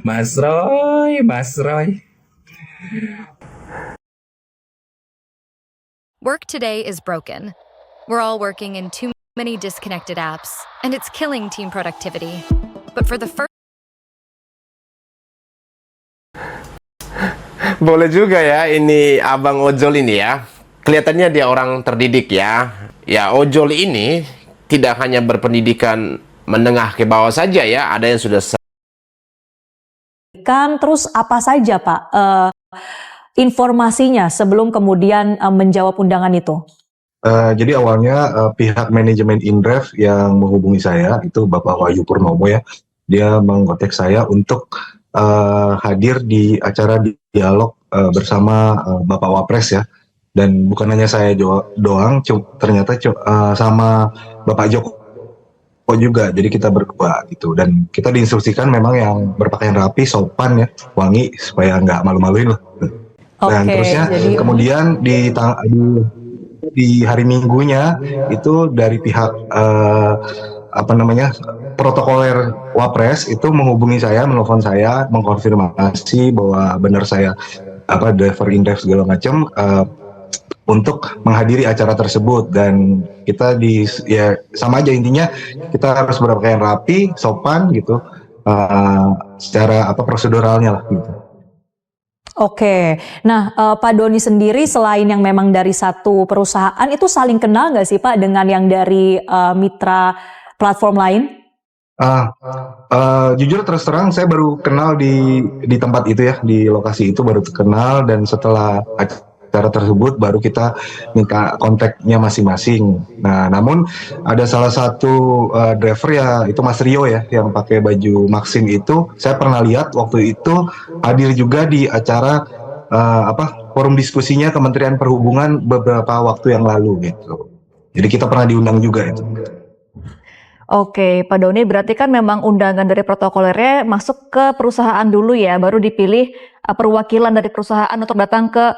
Mas Roy. Work today is broken. We're all working in too many disconnected apps, and it's killing team productivity. But for the first Boleh juga ya ini abang ojol ini ya. Kelihatannya dia orang terdidik ya. Ya, ojol ini tidak hanya berpendidikan menengah ke bawah saja ya, ada yang sudah terus apa saja Pak informasinya sebelum kemudian menjawab undangan itu? Jadi awalnya pihak manajemen InDrive yang menghubungi saya, itu Bapak Wahyu Purnomo ya, dia mengkontak saya untuk hadir di acara dialog bersama Bapak Wapres ya. Dan bukan hanya saya doang, ternyata sama Bapak Joko juga. Jadi kita berdua gitu. Dan kita diinstruksikan memang yang berpakaian rapi, sopan ya, wangi supaya nggak malu-maluin lah. Dan terusnya kemudian di hari Minggunya itu dari pihak protokoler Wapres itu menghubungi saya, menelpon saya, mengkonfirmasi bahwa benar saya driver in drive segala macam untuk menghadiri acara tersebut. Dan kita sama aja intinya, kita harus berpakaian rapi, sopan gitu, secara proseduralnya lah gitu. Oke, nah Pak Doni sendiri selain yang memang dari satu perusahaan itu saling kenal nggak sih Pak dengan yang dari mitra platform lain? Jujur terus terang saya baru kenal di tempat itu ya, di lokasi itu baru kenal, dan setelah acara tersebut baru kita minta kontaknya masing-masing. Nah, namun ada salah satu driver ya, itu Mas Rio ya, yang pakai baju Maxim itu, saya pernah lihat waktu itu hadir juga di acara forum diskusinya Kementerian Perhubungan beberapa waktu yang lalu gitu. Jadi kita pernah diundang juga itu. Oke, Pak Doni, berarti kan memang undangan dari protokolernya masuk ke perusahaan dulu ya, baru dipilih perwakilan dari perusahaan untuk datang ke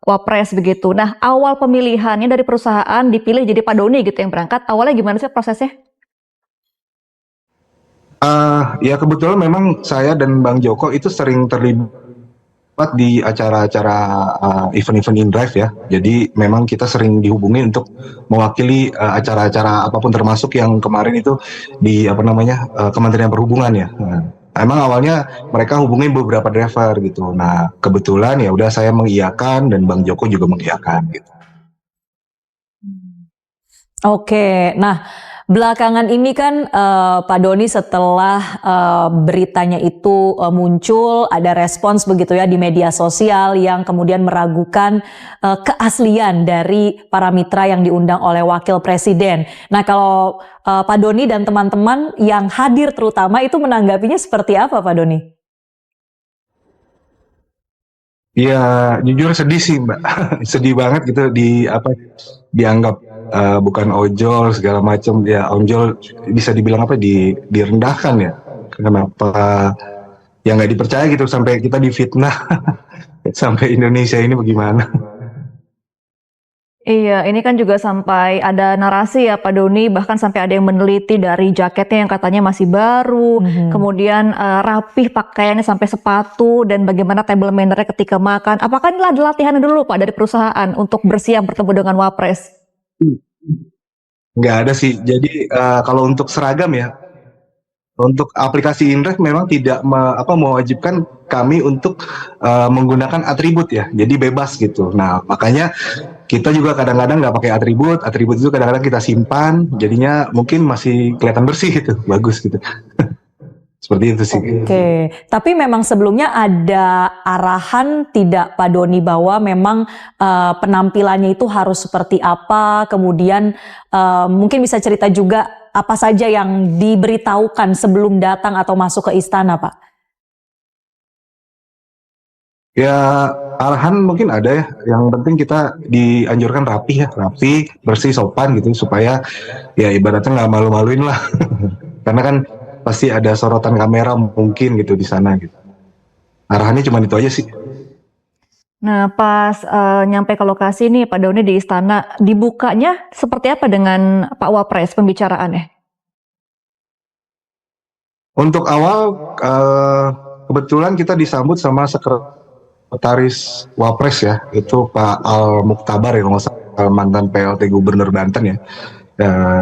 Wapres begitu. Nah, awal pemilihannya dari perusahaan dipilih jadi Pak Doni gitu yang berangkat. Awalnya gimana sih prosesnya? Ya kebetulan memang saya dan Bang Joko itu sering terlibat di acara-acara event-event in drive ya. Jadi memang kita sering dihubungi untuk mewakili acara-acara apapun, termasuk yang kemarin itu di Kementerian Perhubungan ya. Nah, emang awalnya mereka hubungin beberapa driver gitu. Nah, kebetulan ya udah saya mengiyakan dan Bang Joko juga mengiyakan gitu. Oke, nah belakangan ini kan Pak Doni setelah beritanya itu muncul, ada respons begitu ya di media sosial yang kemudian meragukan keaslian dari para mitra yang diundang oleh Wakil Presiden. Nah, kalau Pak Doni dan teman-teman yang hadir terutama itu menanggapinya seperti apa Pak Doni? Ya jujur sedih sih Mbak, sedih banget gitu dianggap bukan ojol segala macam ya. Ojol bisa dibilang direndahkan ya, kenapa ya nggak dipercaya gitu, sampai kita difitnah sampai Indonesia ini bagaimana. Iya, ini kan juga sampai ada narasi ya Pak Doni, bahkan sampai ada yang meneliti dari jaketnya yang katanya masih baru, kemudian rapih pakaiannya sampai sepatu, dan bagaimana table manner-nya ketika makan. Apakah ini ada latihan dulu Pak dari perusahaan untuk bersiap bertemu dengan Wapres? Nggak ada sih. Jadi kalau untuk seragam ya, untuk aplikasi Indrive memang tidak mewajibkan kami untuk menggunakan atribut ya. Jadi bebas gitu. Nah makanya kita juga kadang-kadang nggak pakai atribut. Atribut itu kadang-kadang kita simpan. Jadinya mungkin masih kelihatan bersih gitu, bagus gitu. Seperti itu sih. Oke, tapi memang sebelumnya ada arahan tidak Pak Doni bahwa memang penampilannya itu harus seperti apa, kemudian mungkin bisa cerita juga apa saja yang diberitahukan sebelum datang atau masuk ke istana Pak? Ya arahan mungkin ada ya, yang penting kita dianjurkan rapi ya, rapi, bersih, sopan gitu, supaya ya ibaratnya nggak malu-maluin lah. Karena kan pasti ada sorotan kamera mungkin gitu di sana gitu. Arahannya cuma itu aja sih. Nah, pas nyampe ke lokasi nih Pak Doni di istana, dibukanya seperti apa dengan Pak Wapres pembicaraannya? Untuk awal kebetulan kita disambut sama sekretaris Wapres ya, itu Pak Al Muktabar ya, mantan PLT Gubernur Banten ya.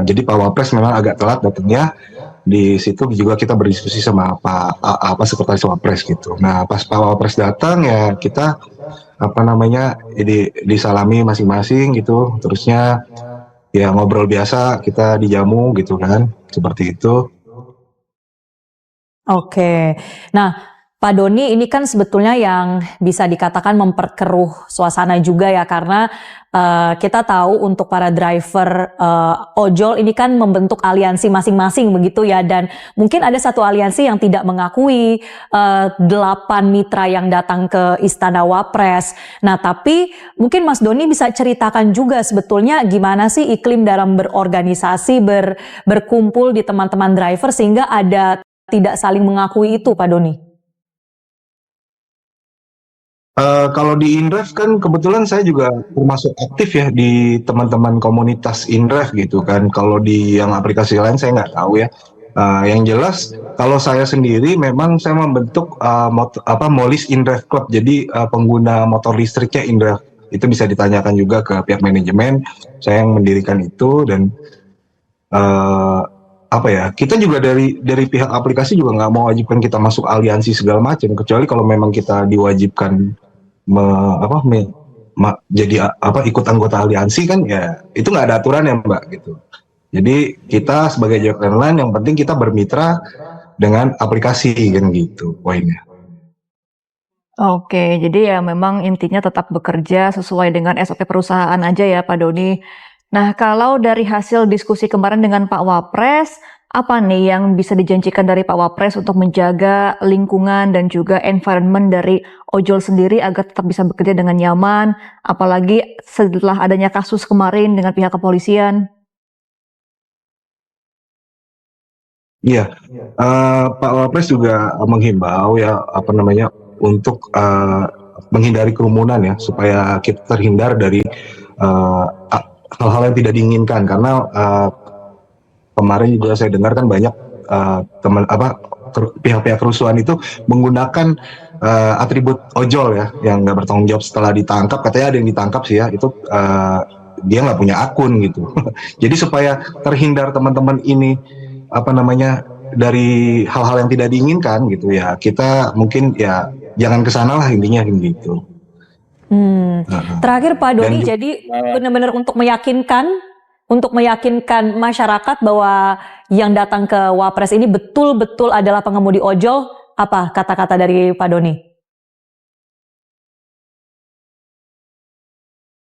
Jadi Pak Wapres memang agak telat datangnya. Di situ juga kita berdiskusi sama sekretaris Wapres gitu. Nah pas Pak Wapres datang ya kita disalami masing-masing gitu. Terusnya ya ngobrol biasa, kita dijamu gitu kan, seperti itu. Oke, nah Pak Doni, ini kan sebetulnya yang bisa dikatakan memperkeruh suasana juga ya, karena kita tahu untuk para driver ojol ini kan membentuk aliansi masing-masing begitu ya, dan mungkin ada satu aliansi yang tidak mengakui 8 mitra yang datang ke Istana Wapres. Nah, tapi mungkin Mas Doni bisa ceritakan juga sebetulnya gimana sih iklim dalam berorganisasi, berkumpul di teman-teman driver sehingga ada tidak saling mengakui itu, Pak Doni. Kalau di InDrive kan kebetulan saya juga termasuk aktif ya di teman-teman komunitas InDrive gitu kan. Kalau di yang aplikasi lain saya nggak tahu ya. Yang jelas kalau saya sendiri memang saya membentuk Molis InDrive Club. Jadi pengguna motor listriknya InDrive. Itu bisa ditanyakan juga ke pihak manajemen. Saya yang mendirikan itu dan kita juga dari pihak aplikasi juga nggak mau wajibkan kita masuk aliansi segala macam, kecuali kalau memang kita diwajibkan ikut anggota aliansi kan ya itu nggak ada aturan ya Mbak gitu. Jadi kita sebagai ojek online yang penting kita bermitra dengan aplikasi kan gitu poinnya. Oke, jadi ya memang intinya tetap bekerja sesuai dengan SOP perusahaan aja ya Pak Doni. Nah, kalau dari hasil diskusi kemarin dengan Pak Wapres, apa nih yang bisa dijanjikan dari Pak Wapres untuk menjaga lingkungan dan juga environment dari ojol sendiri agar tetap bisa bekerja dengan nyaman, apalagi setelah adanya kasus kemarin dengan pihak kepolisian? Iya, Pak Wapres juga menghimbau ya untuk menghindari kerumunan ya supaya kita terhindar dari hal-hal yang tidak diinginkan karena kemarin juga saya dengar kan banyak pihak-pihak kerusuhan itu menggunakan atribut ojol ya yang nggak bertanggung jawab setelah ditangkap. Katanya ada yang ditangkap sih ya itu dia nggak punya akun gitu. Jadi supaya terhindar teman-teman ini dari hal-hal yang tidak diinginkan gitu ya, kita mungkin ya jangan kesana lah intinya gitu. Terakhir Pak Doni, jadi benar-benar untuk meyakinkan masyarakat bahwa yang datang ke Wapres ini betul-betul adalah pengemudi ojol, apa kata-kata dari Pak Doni?